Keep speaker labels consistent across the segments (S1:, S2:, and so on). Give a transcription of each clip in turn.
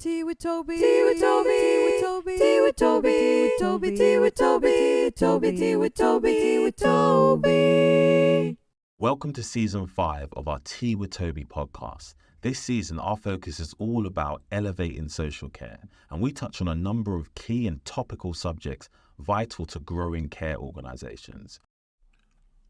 S1: Tea with Toby. Tea with Toby. Tea with Toby. Tea with Toby. Tea with Toby. Tea with Toby. Tea with Toby. Tea with Toby. Tea with Toby.
S2: Welcome to season 5 of our Tea with Toby podcast. This season, our focus is all about elevating social care, and we touch on a number of key and topical subjects vital to growing care organisations.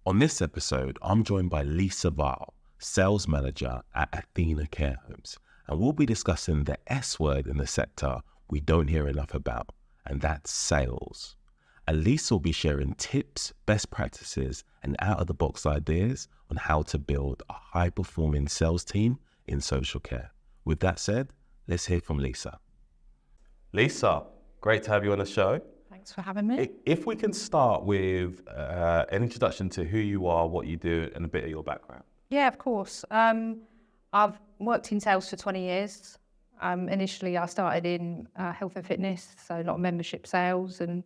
S2: On this episode, I'm joined by Lisa Val, Sales Manager at Athena Care Homes, and we'll be discussing the S word in the sector we don't hear enough about, and that's sales. And Lisa will be sharing tips, best practices, and out-of-the-box ideas on how to build a high-performing sales team in social care. With that said, let's hear from Lisa. Lisa, great to have you on the show.
S3: Thanks for having me.
S2: If we can start with an introduction to who you are, what you do, and a bit of your background.
S3: Yeah, of course. I've worked in sales for 20 years. Initially, I started in health and fitness, so a lot of membership sales and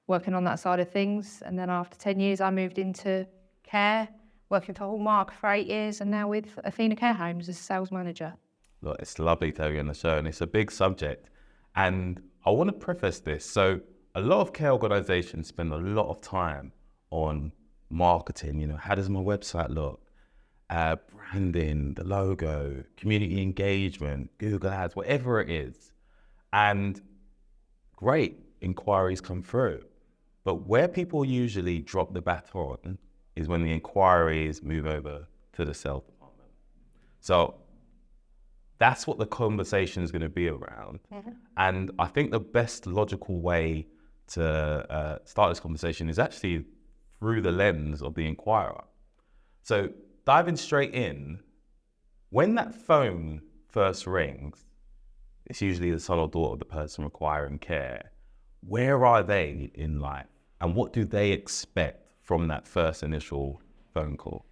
S3: working on that side of things. And then after 10 years, I moved into care, working for Hallmark for 8 years, and now with Athena Care Homes as sales manager.
S2: Look, it's lovely to have you on the show, and it's a big subject. And I want to preface this. So a lot of care organizations spend a lot of time on marketing. You know, how does my website look? Branding, the logo, community engagement, Google Ads, whatever it is. And great, inquiries come through. But where people usually drop the baton is when the inquiries move over to the sales department. So that's what the conversation is going to be around. Mm-hmm. And I think the best logical way to start this conversation is actually through the lens of the inquirer. So diving straight in, when that phone first rings, it's usually the son or daughter of the person requiring care. Where are they in life, and what do they expect from that first initial phone call?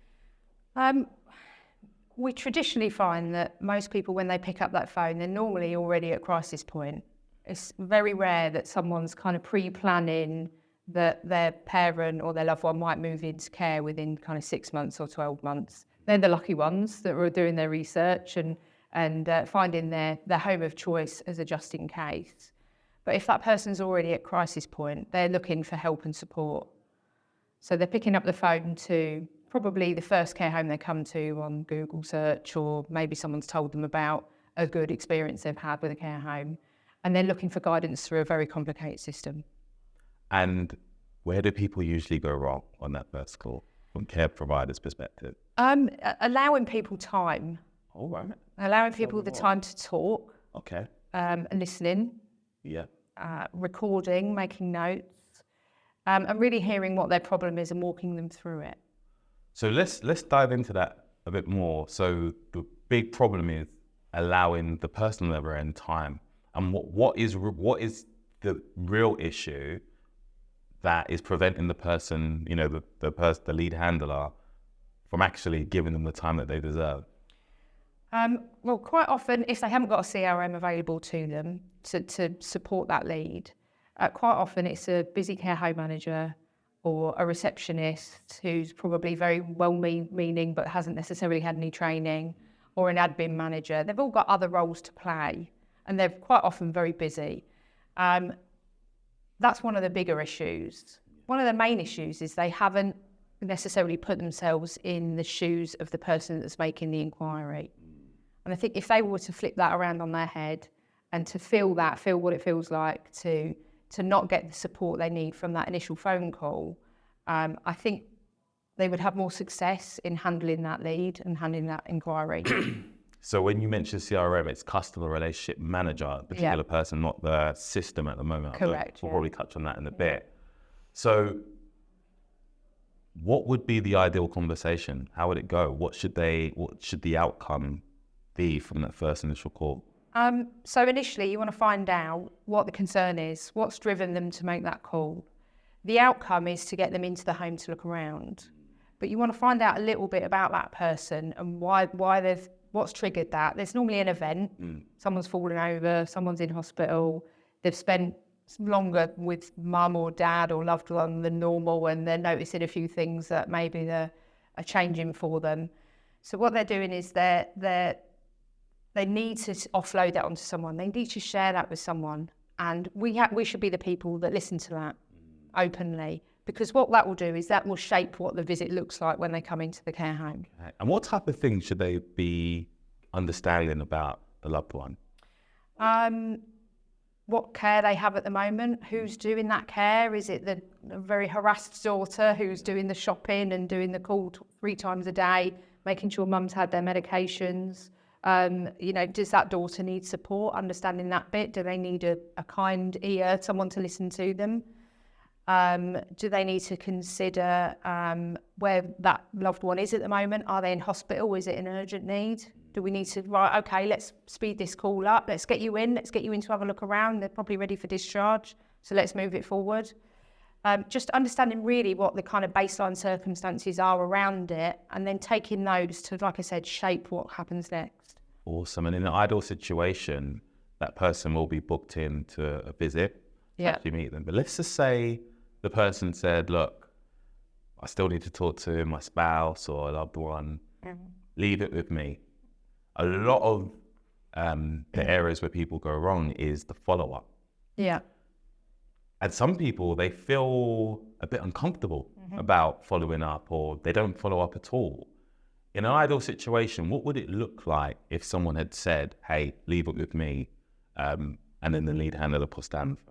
S3: We traditionally find that most people, when they pick up that phone, they're normally already at crisis point. It's very rare that someone's kind of pre-planning that their parent or their loved one might move into care within kind of 6 months or 12 months. They're the lucky ones that are doing their research and finding their home of choice as a just in case. But if that person's already at crisis point, they're looking for help and support. So they're picking up the phone to probably the first care home they come to on Google search, or maybe someone's told them about a good experience they've had with a care home, and they're looking for guidance through a very complicated system.
S2: And where do people usually go wrong on that first call from care providers' perspective?
S3: Allowing people time.
S2: All right.
S3: Allowing people the time to talk.
S2: Okay.
S3: And listening.
S2: Yeah.
S3: Recording, making notes, and really hearing what their problem is and walking them through it.
S2: So let's dive into that a bit more. So the big problem is allowing the person on the other end time. And what is the real issue that is preventing the person, you know, the lead handler, from actually giving them the time that they deserve?
S3: Well, quite often, if they haven't got a CRM available to them to support that lead, quite often it's a busy care home manager or a receptionist who's probably very well-meaning but hasn't necessarily had any training, or an admin manager. They've all got other roles to play, and they're quite often very busy. That's one of the bigger issues. One of the main issues is they haven't necessarily put themselves in the shoes of the person that's making the inquiry. And I think if they were to flip that around on their head and to feel what it feels like to not get the support they need from that initial phone call, I think they would have more success in handling that lead and handling that inquiry.
S2: So when you mention CRM, it's customer relationship manager, a particular person, not the system at the moment.
S3: Correct.
S2: We'll probably touch on that in a bit. So what would be the ideal conversation? How would it go? What should the outcome be from that first initial call?
S3: So initially you want to find out what the concern is, what's driven them to make that call. The outcome is to get them into the home to look around. But you want to find out a little bit about that person and what's triggered that. There's normally an event. Someone's fallen over, someone's in hospital, they've spent longer with mum or dad or loved one than normal, and they're noticing a few things that maybe are changing for them. So what they're doing is they're they need to offload that onto someone. They need to share that with someone. And we should be the people that listen to that openly, because what that will do is that will shape what the visit looks like when they come into the care home.
S2: Okay. And what type of things should they be understanding about the loved one?
S3: What care they have at the moment, who's doing that care. Is it the very harassed daughter who's doing the shopping and doing the call 3 times a day, making sure mum's had their medications? Does that daughter need support, understanding that bit? Do they need a kind ear, someone to listen to them? Do they need to consider where that loved one is at the moment? Are they in hospital? Is it an urgent need? Do we need to, let's speed this call up. Let's get you in to have a look around. They're probably ready for discharge. So let's move it forward. Just understanding really what the kind of baseline circumstances are around it, and then taking those to, like I said, shape what happens next.
S2: Awesome. And in an ideal situation, that person will be booked in to a visit to actually meet them. But let's just say the person said, look, I still need to talk to my spouse or a loved one. Leave it with me. A lot of the areas where people go wrong is the follow-up.
S3: Yeah.
S2: And some people, they feel a bit uncomfortable about following up, or they don't follow up at all. In an ideal situation, what would it look like if someone had said, hey, leave it with me, and then the lead handler puts down the phone?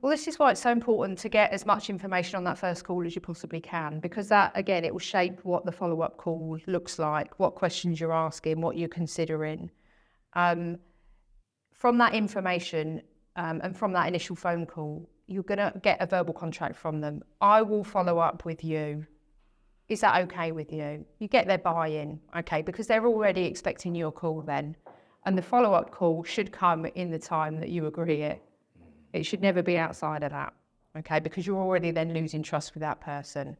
S3: Well, this is why it's so important to get as much information on that first call as you possibly can, because that, again, it will shape what the follow-up call looks like, what questions you're asking, what you're considering. From that information and from that initial phone call, you're going to get a verbal contract from them. I will follow up with you. Is that okay with you? You get their buy-in, okay, because they're already expecting your call then. And the follow-up call should come in the time that you agree it. It should never be outside of that, okay, because you're already then losing trust with that person.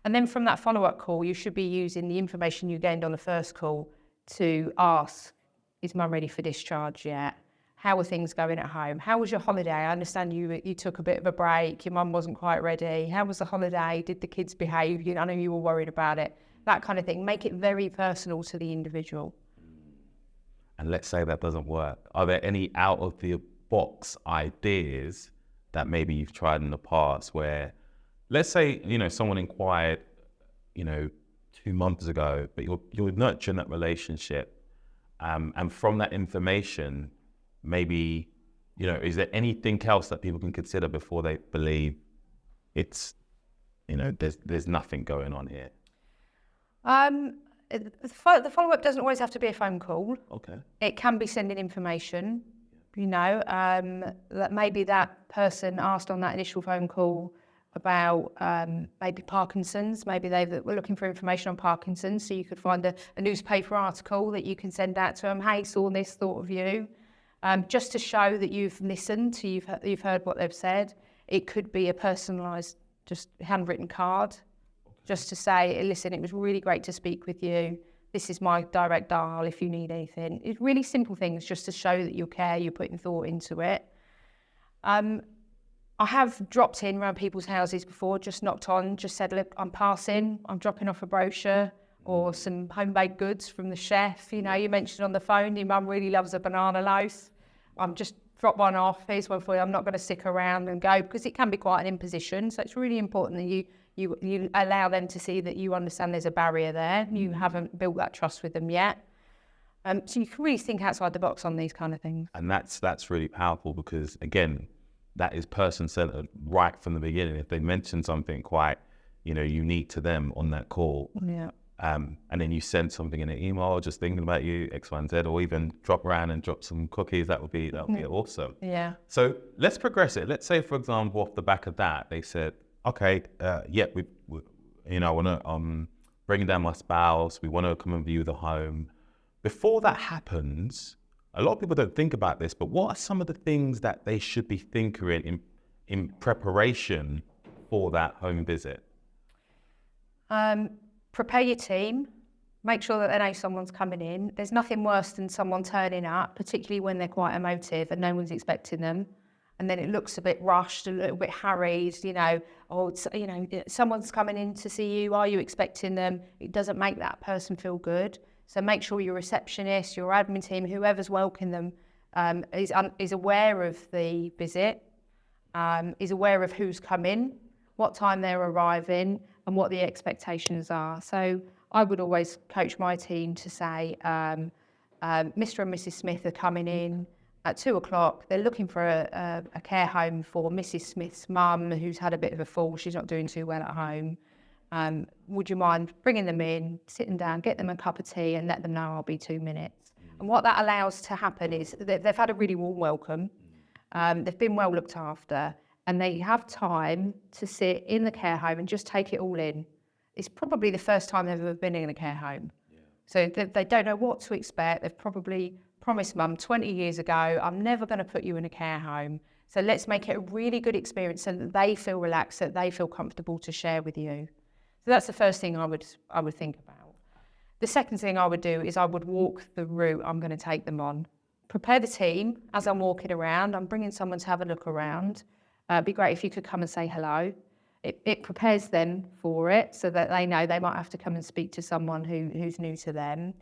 S3: And then from that follow-up call, you should be using the information you gained on the first call to ask, is mum ready for discharge yet? How are things going at home? How was your holiday? I understand you took a bit of a break. Your mum wasn't quite ready. How was the holiday? Did the kids behave? I know you were worried about it. That kind of thing. Make it very personal to the individual.
S2: And let's say that doesn't work. Are there any out of the box ideas that maybe you've tried in the past where, let's say, someone inquired, 2 months ago, but you're nurturing that relationship, and from that information, maybe, is there anything else that people can consider before they believe it's, there's nothing going on here?
S3: The follow-up doesn't always have to be a phone call.
S2: Okay.
S3: It can be sending information. That maybe that person asked on that initial phone call about maybe Parkinson's. Maybe they were looking for information on Parkinson's, so you could find a newspaper article that you can send out to them. Hey, saw this, thought of you. Just to show that you've listened, you've heard what they've said. It could be a personalised, just handwritten card, just to say, listen, it was really great to speak with you. This is my direct dial if you need anything. It's really simple things just to show that you care, you're putting thought into it. I have dropped in around people's houses before, just knocked on, just said, look, I'm passing, I'm dropping off a brochure or some homemade goods from the chef. You mentioned on the phone, your mum really loves a banana loaf. I'm just drop one off, here's one for you. I'm not going to stick around and go, because it can be quite an imposition. So it's really important that you allow them to see that you understand there's a barrier there. You haven't built that trust with them yet. So you can really think outside the box on these kind of things.
S2: And that's really powerful, because, again, that is person-centered right from the beginning. If they mention something quite, unique to them on that call, and then you send something in an email, just thinking about you, X, Y, and Z, or even drop around and drop some cookies, that would be awesome.
S3: Yeah.
S2: So let's progress it. Let's say, for example, off the back of that, they said, okay, we I want to bring down my spouse. We want to come and view the home. Before that happens, a lot of people don't think about this, but what are some of the things that they should be thinking in preparation for that home visit?
S3: Prepare your team. Make sure that they know someone's coming in. There's nothing worse than someone turning up, particularly when they're quite emotive and no one's expecting them. And then it looks a bit rushed, a little bit harried, someone's coming in to see you. Are you expecting them? It doesn't make that person feel good. So make sure your receptionist, your admin team, whoever's welcoming them, is aware of the visit, is aware of who's coming, what time they're arriving, and what the expectations are. So I would always coach my team to say, Mr. and Mrs. Smith are coming in at 2:00. They're looking for a care home for Mrs. Smith's mum, who's had a bit of a fall. She's not doing too well at home. Would you mind bringing them in, sitting down, get them a cup of tea and let them know I'll be 2 minutes? And what that allows to happen is they've had a really warm welcome. They've been well looked after, and they have time to sit in the care home and just take it all in. It's probably the first time they've ever been in a care home. Yeah. So they don't know what to expect. They've probably promised mum 20 years ago, I'm never going to put you in a care home. So let's make it a really good experience so that they feel relaxed, that they feel comfortable to share with you. So that's the first thing I would think about. The second thing I would do is I would walk the route I'm going to take them on. Prepare the team as I'm walking around. I'm bringing someone to have a look around. It'd be great if you could come and say hello. It prepares them for it so that they know they might have to come and speak to someone who's new to them.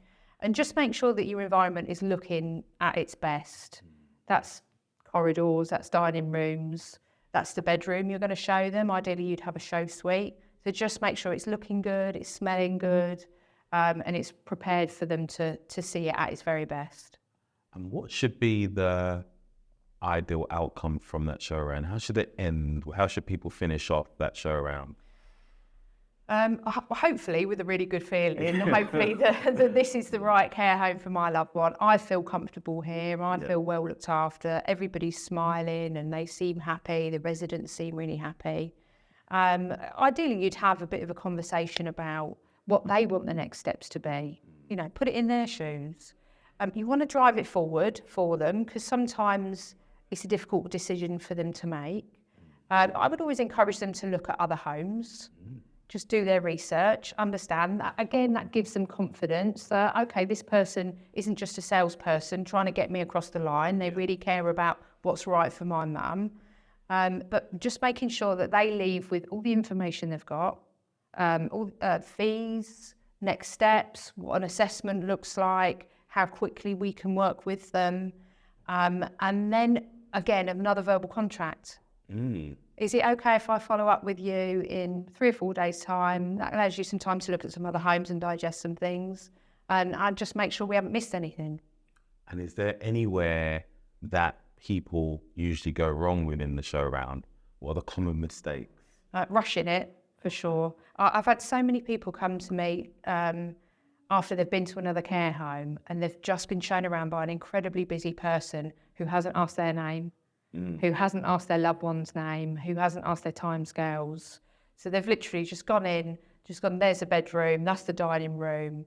S3: And just make sure that your environment is looking at its best. That's corridors, that's dining rooms, that's the bedroom you're going to show them. Ideally, you'd have a show suite. So just make sure it's looking good, it's smelling good, and it's prepared for them to see it at its very best.
S2: And what should be the ideal outcome from that show around? How should it end? How should people finish off that show around?
S3: Hopefully with a really good feeling. Hopefully that this is the right care home for my loved one. I feel comfortable here. I feel well looked after. Everybody's smiling and they seem happy. The residents seem really happy. Ideally, you'd have a bit of a conversation about what they want the next steps to be. You know, put it in their shoes. You want to drive it forward for them because sometimes it's a difficult decision for them to make. I would always encourage them to look at other homes. Just do their research, understand that. Again, that gives them confidence that, okay, this person isn't just a salesperson trying to get me across the line. They really care about what's right for my mum. But just making sure that they leave with all the information they've got, all fees, next steps, what an assessment looks like, how quickly we can work with them. And then, again, another verbal contract. Is it okay if I follow up with you in 3 or 4 days' time? That allows you some time to look at some other homes and digest some things. And I'll just make sure we haven't missed anything.
S2: And is there anywhere that people usually go wrong within the show around? What are the common mistakes?
S3: Rushing it, for sure. I've had so many people come to me after they've been to another care home and they've just been shown around by an incredibly busy person who hasn't asked their name, who hasn't asked their loved one's name, who hasn't asked their timescales. So they've literally just gone, there's a bedroom, that's the dining room,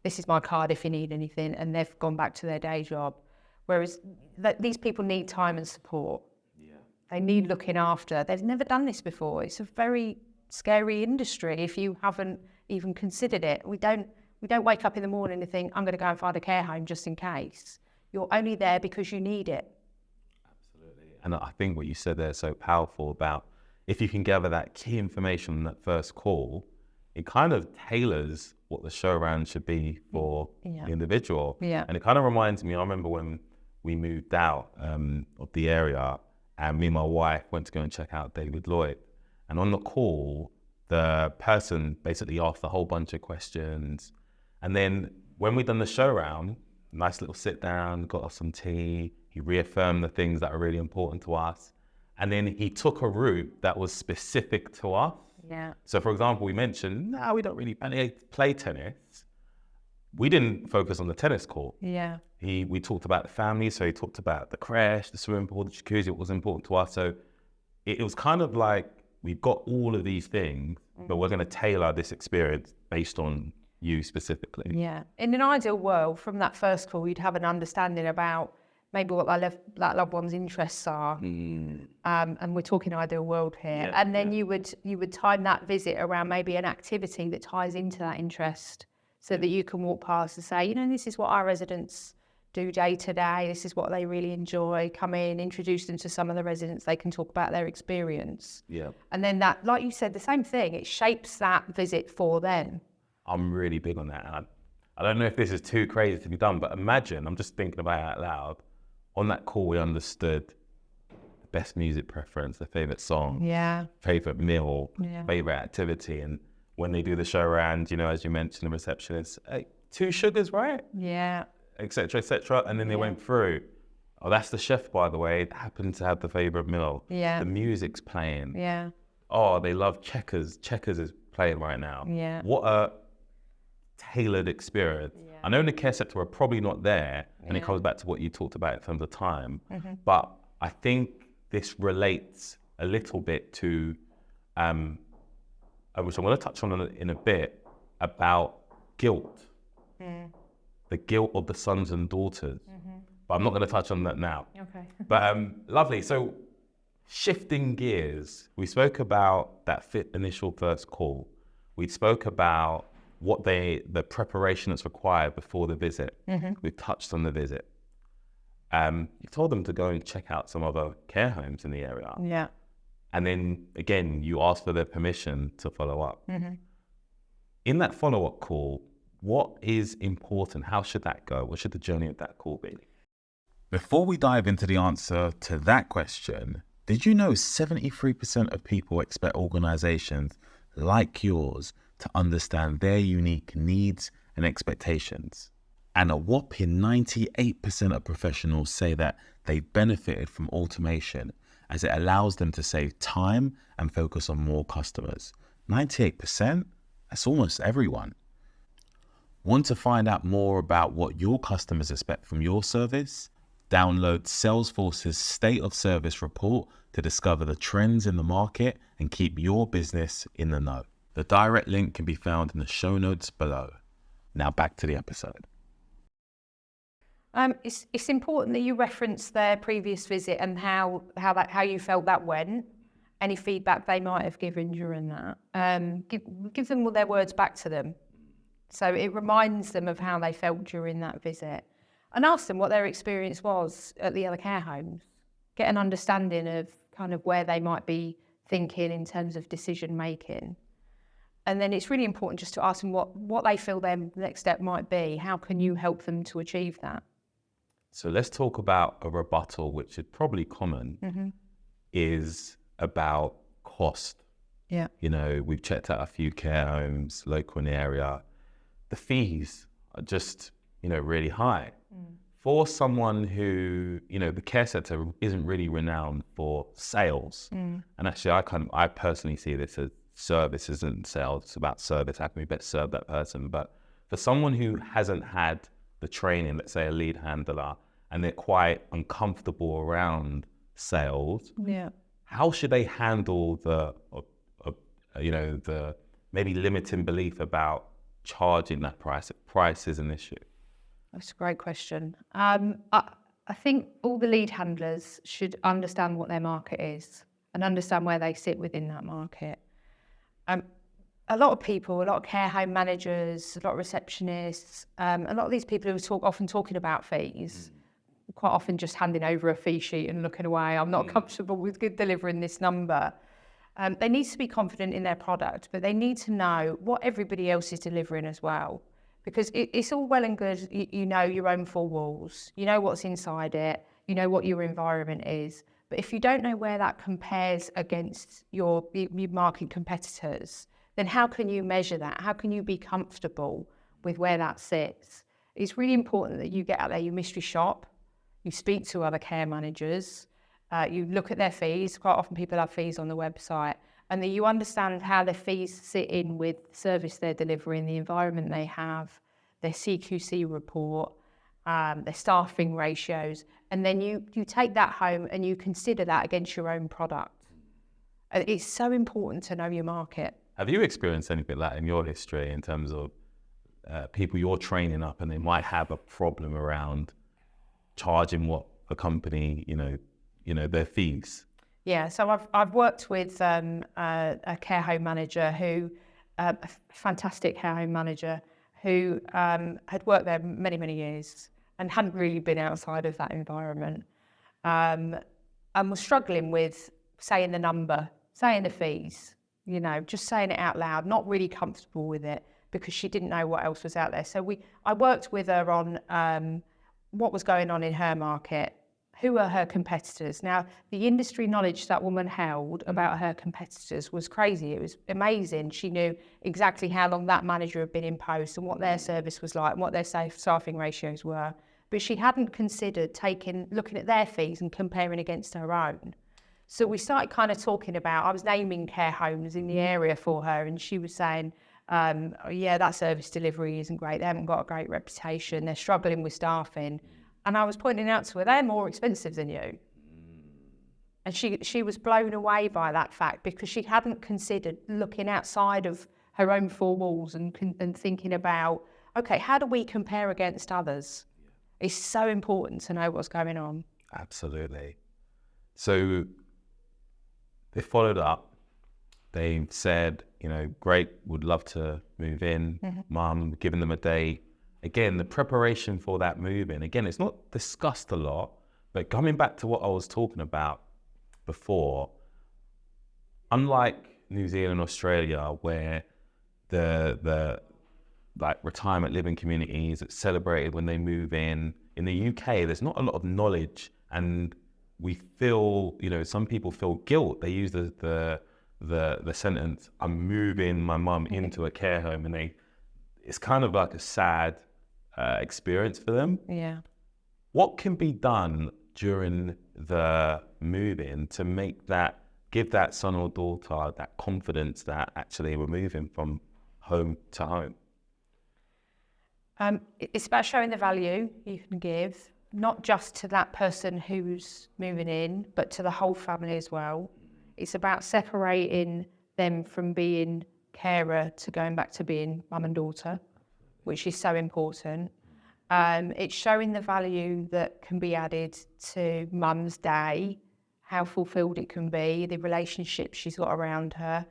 S3: this is my card if you need anything, and they've gone back to their day job. Whereas these people need time and support. Yeah. They need looking after. They've never done this before. It's a very scary industry if you haven't even considered it. We don't wake up in the morning and think, I'm going to go and find a care home just in case. You're only there because you need it.
S2: And I think what you said there is so powerful about if you can gather that key information on that first call, it kind of tailors what the show around should be for the individual. Yeah. And it kind of reminds me, I remember when we moved out of the area and me and my wife went to go and check out David Lloyd. And on the call, the person basically asked a whole bunch of questions. And then when we'd done the show around, nice little sit down, got us some tea, he reaffirmed the things that are really important to us. And then he took a route that was specific to us. Yeah. So for example, we mentioned, no, we don't really play tennis. We didn't focus on the tennis court. Yeah. We talked about the family. So he talked about the creche, the swimming pool, the jacuzzi, what was important to us. So it was kind of like, we've got all of these things, but we're going to tailor this experience based on you specifically. Yeah.
S3: In an ideal world, from that first call, you'd have an understanding about maybe what that loved one's interests are. And we're talking ideal world here. Yeah, and then you would time that visit around maybe an activity that ties into that interest so that you can walk past and say, this is what our residents do day to day. This is what they really enjoy. Come in, introduce them to some of the residents. They can talk about their experience. Yeah. And then that, like you said, the same thing, it shapes that visit for them.
S2: I'm really big on that. And I don't know if this is too crazy to be done, but imagine, I'm just thinking about it out loud. On that call, we understood the best music preference, the favorite song,
S3: Yeah.
S2: favorite meal,
S3: Yeah.
S2: favorite activity. And when they do the show around, as you mentioned, the receptionist, hey, 2 sugars, right?
S3: Yeah.
S2: Et cetera, et cetera. And then they went through. Oh, that's the chef, by the way. Happened to have the favorite meal.
S3: Yeah.
S2: The music's playing.
S3: Yeah.
S2: Oh, they love Checkers. Checkers is playing right now.
S3: Yeah.
S2: What a tailored experience.
S3: Yeah.
S2: I know in the care sector we're probably not there, and it
S3: Yeah.
S2: comes back to what you talked about in terms of time.
S3: Mm-hmm.
S2: But I think this relates a little bit to, which I'm going to touch on in a bit, about guilt. The guilt of the sons and daughters. But I'm not going to touch on that now.
S3: Okay.
S2: But lovely. So shifting gears, we spoke about that initial first call. We spoke about the preparation that's required before the visit. We've touched on the visit. You told them to go and check out some other care homes in the area.
S3: Yeah.
S2: And then again, you asked for their permission to follow up. In that follow-up call, what is important? How should that go? What should the journey of that call be? Before we dive into the answer to that question, did you know 73% of people expect organizations like yours to understand their unique needs and expectations? And a whopping 98% of professionals say that they benefited from automation as it allows them to save time and focus on more customers. 98%? That's almost everyone. Want to find out more about what your customers expect from your service? Download Salesforce's State of Service report to discover the trends in the market and keep your business in the know. The direct link can be found in the show notes below. Now back to the episode.
S3: It's important that you reference their previous visit and how you felt that went. Any feedback they might have given during that. Give them all their words back to them. So it reminds them of how they felt during that visit. And ask them what their experience was at the other care homes. Get an understanding of kind of where they might be thinking in terms of decision making. And then it's really important just to ask them what they feel their next step might be. How can you help them to achieve that?
S2: So let's talk about a rebuttal, which is probably common, is about cost.
S3: Yeah.
S2: We've checked out a few care homes local in the area. The fees are just, really high. For someone who, the care sector isn't really renowned for sales. And actually, I personally see this as service isn't sales. It's about service. How can we better serve that person? But for someone who hasn't had the training, let's say a lead handler, and they're quite uncomfortable around sales, how should they handle the maybe limiting belief about charging that price if price is an issue?
S3: That's a great question. I think all the lead handlers should understand what their market is and understand where they sit within that market. A lot of people, a lot of care home managers, a lot of receptionists, a lot of these people who often talking about fees, quite often just handing over a fee sheet and looking away. I'm not comfortable with delivering this number. They need to be confident in their product, but they need to know what everybody else is delivering as well. Because it's all well and good, you know your own four walls, you know what's inside it, you know what your environment is. But if you don't know where that compares against your market competitors, then how can you measure that? How can you be comfortable with where that sits? It's really important that you get out there, you mystery shop, you speak to other care managers, you look at their fees. Quite often people have fees on the website, and then you understand how their fees sit in with the service they're delivering, the environment they have, their CQC report, their staffing ratios, and then you take that home and you consider that against your own product. And it's so important to know your market.
S2: Have you experienced anything like that in your history in terms of people you're training up and they might have a problem around charging what a company, their fees?
S3: Yeah, so I've worked with a care home manager a fantastic care home manager who had worked there many, many years and hadn't really been outside of that environment, and was struggling with saying the number, saying the fees, just saying it out loud, not really comfortable with it. because she didn't know what else was out there. So I worked with her on what was going on in her market, who are her competitors. Now, the industry knowledge that woman held about her competitors was crazy. It was amazing. She knew exactly how long that manager had been in post and what their service was like and what their staffing ratios were. But she hadn't considered looking at their fees and comparing against her own. So we started kind of talking about, I was naming care homes in the area for her, and she was saying, yeah, that service delivery isn't great. They haven't got a great reputation. They're struggling with staffing. And I was pointing out to her, they're more expensive than you. And she was blown away by that fact, because she hadn't considered looking outside of her own four walls and thinking about, okay, how do we compare against others? It's so important to know what's going on.
S2: Absolutely. So they followed up. They said, great, would love to move in. Mum, giving them a day. Again, the preparation for that move in, again, it's not discussed a lot, but coming back to what I was talking about before, unlike New Zealand, Australia, where the retirement living communities, it's celebrated when they move in the UK, there's not a lot of knowledge, and we feel, some people feel guilt. They use the sentence, I'm moving my mum into a care home, and it's kind of like a sad experience for them.
S3: Yeah.
S2: What can be done during the move-in to give that son or daughter that confidence that actually we're moving from home to home?
S3: It's about showing the value you can give, not just to that person who's moving in, but to the whole family as well. It's about separating them from being carer to going back to being mum and daughter, which is so important. It's showing the value that can be added to mum's day, how fulfilled it can be, the relationships she's got around her,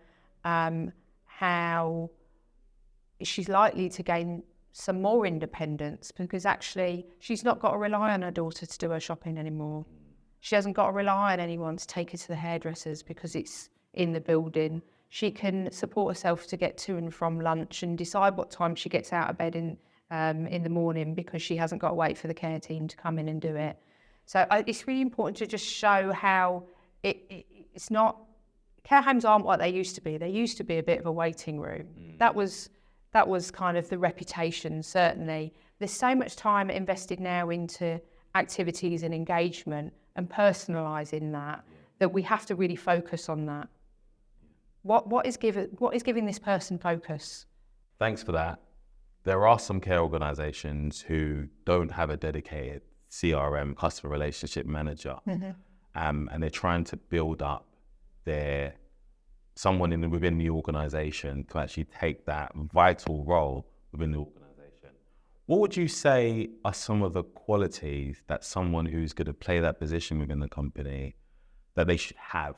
S3: how she's likely to gain some more independence, because actually she's not got to rely on her daughter to do her shopping anymore. She hasn't got to rely on anyone to take her to the hairdressers because it's in the building. She can support herself to get to and from lunch and decide what time she gets out of bed in the morning, because she hasn't got to wait for the care team to come in and do it. So it's really important to just show how it's not, care homes aren't what they used to be. They used to be a bit of a waiting room. That was kind of the reputation, certainly. There's so much time invested now into activities and engagement and personalising that we have to really focus on that. What is giving this person focus?
S2: Thanks for that. There are some care organisations who don't have a dedicated CRM, customer relationship manager, and they're trying to build up someone within the organisation to actually take that vital role within the organisation. What would you say are some of the qualities that someone who's going to play that position within the company that they should have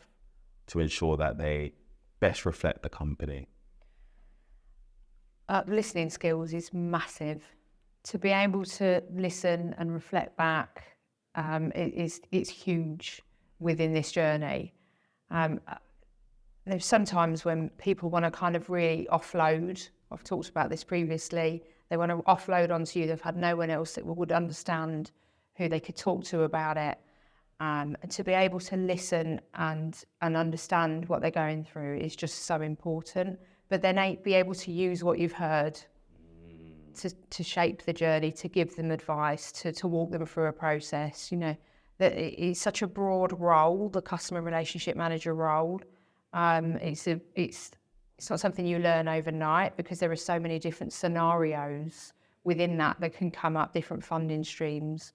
S2: to ensure that they best reflect the company?
S3: Listening skills is massive. To be able to listen and reflect back, it's huge within this journey. There's sometimes when people want to kind of really offload. I've talked about this previously. They want to offload onto you. They've had no one else that would understand, who they could talk to about it. And to be able to listen and understand what they're going through is just so important. But then be able to use what you've heard to shape the journey, to give them advice, to walk them through a process. That it's such a broad role, the customer relationship manager role. It's not something you learn overnight, because there are so many different scenarios within that can come up, different funding streams,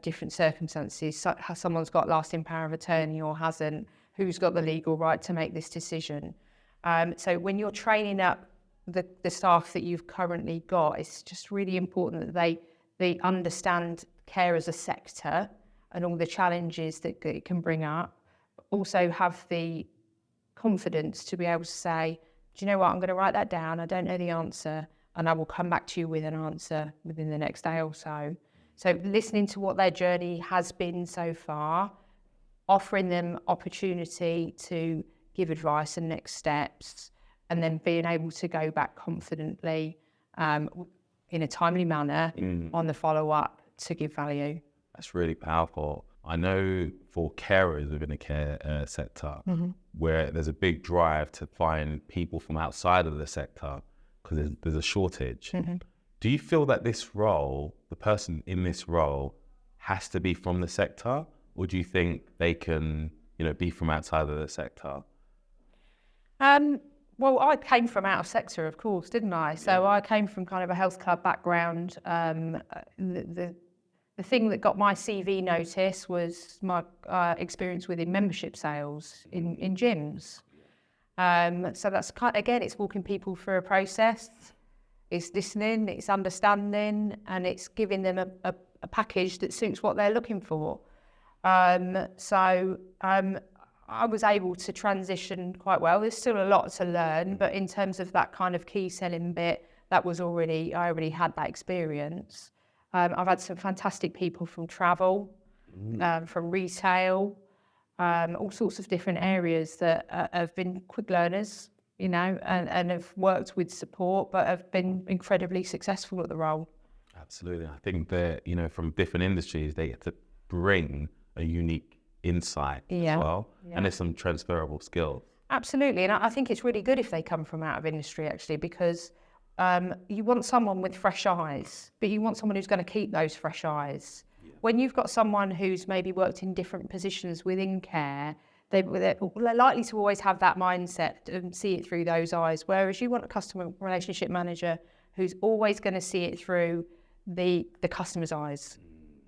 S3: different circumstances. Someone's got lasting power of attorney or hasn't, who's got the legal right to make this decision. So when you're training up the staff that you've currently got, it's just really important that they understand care as a sector and all the challenges that it can bring up. Also have the confidence to be able to say, do you know what, I'm going to write that down, I don't know the answer, and I will come back to you with an answer within the next day or so. So listening to what their journey has been so far, offering them opportunity to give advice and next steps, and then being able to go back confidently in a timely manner on the follow-up to give value.
S2: That's really powerful. I know for carers within the care sector, where there's a big drive to find people from outside of the sector because there's a shortage. Do you feel that this role, the person in this role, has to be from the sector, or do you think they can, be from outside of the sector?
S3: Well, I came from out of sector, of course, didn't I? So I came from kind of a health club background. The thing that got my CV notice was my experience within membership sales in gyms. So that's again, it's walking people through a process. It's listening, it's understanding, and it's giving them a package that suits what they're looking for. I was able to transition quite well. There's still a lot to learn, but in terms of that kind of key selling bit, I already had that experience. I've had some fantastic people from travel, from retail, all sorts of different areas that have been quick learners, and have worked with support, but have been incredibly successful at the role.
S2: Absolutely. I think that, from different industries, they get to bring a unique insight as well. And there's some transferable skills. Absolutely.
S3: And I think it's really good if they come from out of industry, actually, because you want someone with fresh eyes, but you want someone who's going to keep those fresh eyes. When you've got someone who's maybe worked in different positions within care, they're likely to always have that mindset and see it through those eyes. Whereas you want a customer relationship manager who's always going to see it through the customer's eyes.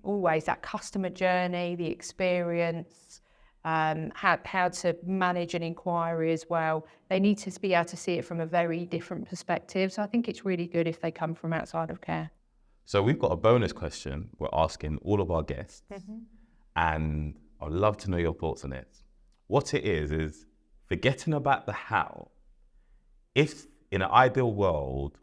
S3: Always that customer journey, the experience, how to manage an inquiry as well. They need to be able to see it from a very different perspective. So I think it's really good if they come from outside of care.
S2: So we've got a bonus question we're asking all of our guests, and I'd love to know your thoughts on it. What it is forgetting about the how. If in an ideal world,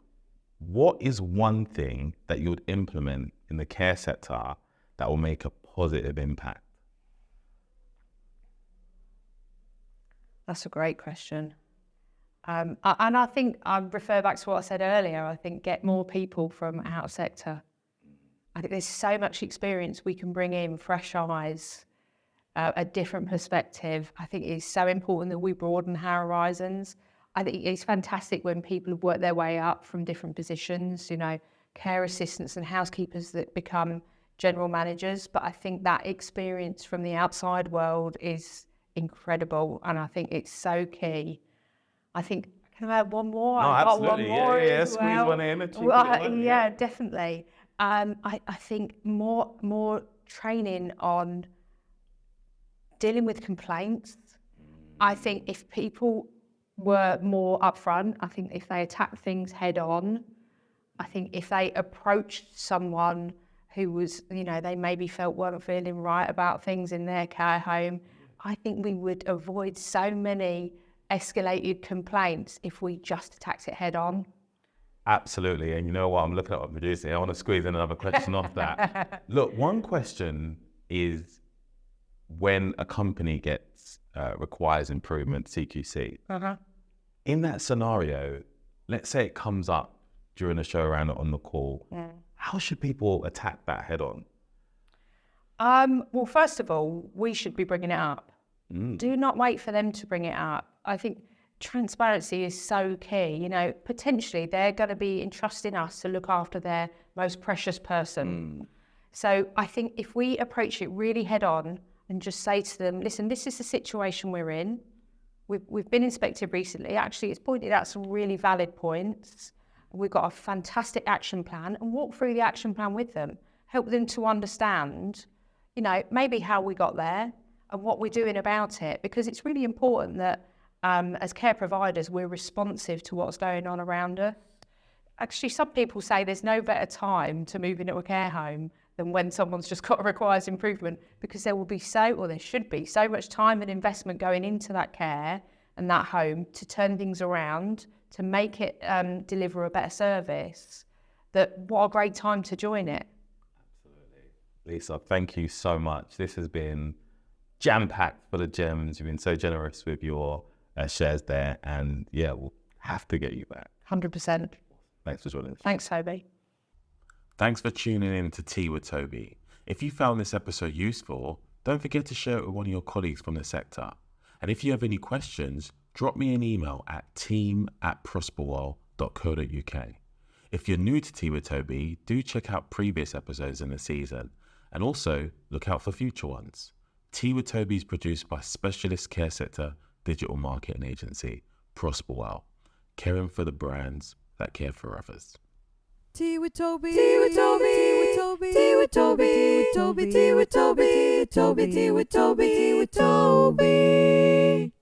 S2: what is one thing that you would implement in the care sector that will make a positive impact?
S3: That's a great question. And I think I refer back to what I said earlier. I think get more people from out of sector. I think there's so much experience we can bring in, fresh eyes, a different perspective. I think it's so important that we broaden our horizons. I think it's fantastic when people have worked their way up from different positions, care assistants and housekeepers that become general managers. But I think that experience from the outside world is incredible, and I think it's so key. I think, can I add one more?
S2: No,
S3: I've
S2: absolutely.
S3: got one more as
S2: Squeeze
S3: well.
S2: one in.
S3: Yeah, definitely. I think more training on dealing with complaints. I think if people were more upfront, I think if they attack things head on, I think if they approached someone who was, they maybe weren't feeling right about things in their care home, I think we would avoid so many escalated complaints if we just attacked it head on.
S2: Absolutely. And you know what? I'm looking at what I'm producing. I want to squeeze in another question off that. Look, one question is when a company requires improvement, CQC. In that scenario, let's say it comes up during a show around on the call. How should people attack that head on?
S3: Well, first of all, we should be bringing it up. Do not wait for them to bring it up. I think transparency is so key. Potentially they're going to be entrusting us to look after their most precious person. So I think if we approach it really head on and just say to them, listen, this is the situation we're in. We've been inspected recently. Actually, it's pointed out some really valid points. We've got a fantastic action plan, and walk through the action plan with them. Help them to understand, maybe how we got there and what we're doing about it, because it's really important that as care providers, we're responsive to what's going on around us. Actually, some people say there's no better time to move into a care home than when someone's just requires improvement, because there should be so much time and investment going into that care and that home to turn things around, to make it deliver a better service, that what a great time to join it.
S2: Absolutely. Lisa, thank you so much. This has been jam-packed full of gems. You've been so generous with your shares there, and we'll have to get you back.
S3: 100%.
S2: Thanks for joining us.
S3: Thanks, Toby.
S2: Thanks for tuning in to Tea with Toby. If you found this episode useful, don't forget to share it with one of your colleagues from the sector. And if you have any questions, drop me an email at team@prosperwell.co.uk. If you're new to Tea with Toby, do check out previous episodes in the season and also look out for future ones. Tea with Toby is produced by specialist care sector digital marketing agency Prosperwell, caring for the brands that care for others.
S1: Tea with Toby, tea with Toby, tea with Toby, tea with Toby, tea with Toby, tea with Toby, tea with Toby, tea with Toby, tea with Toby.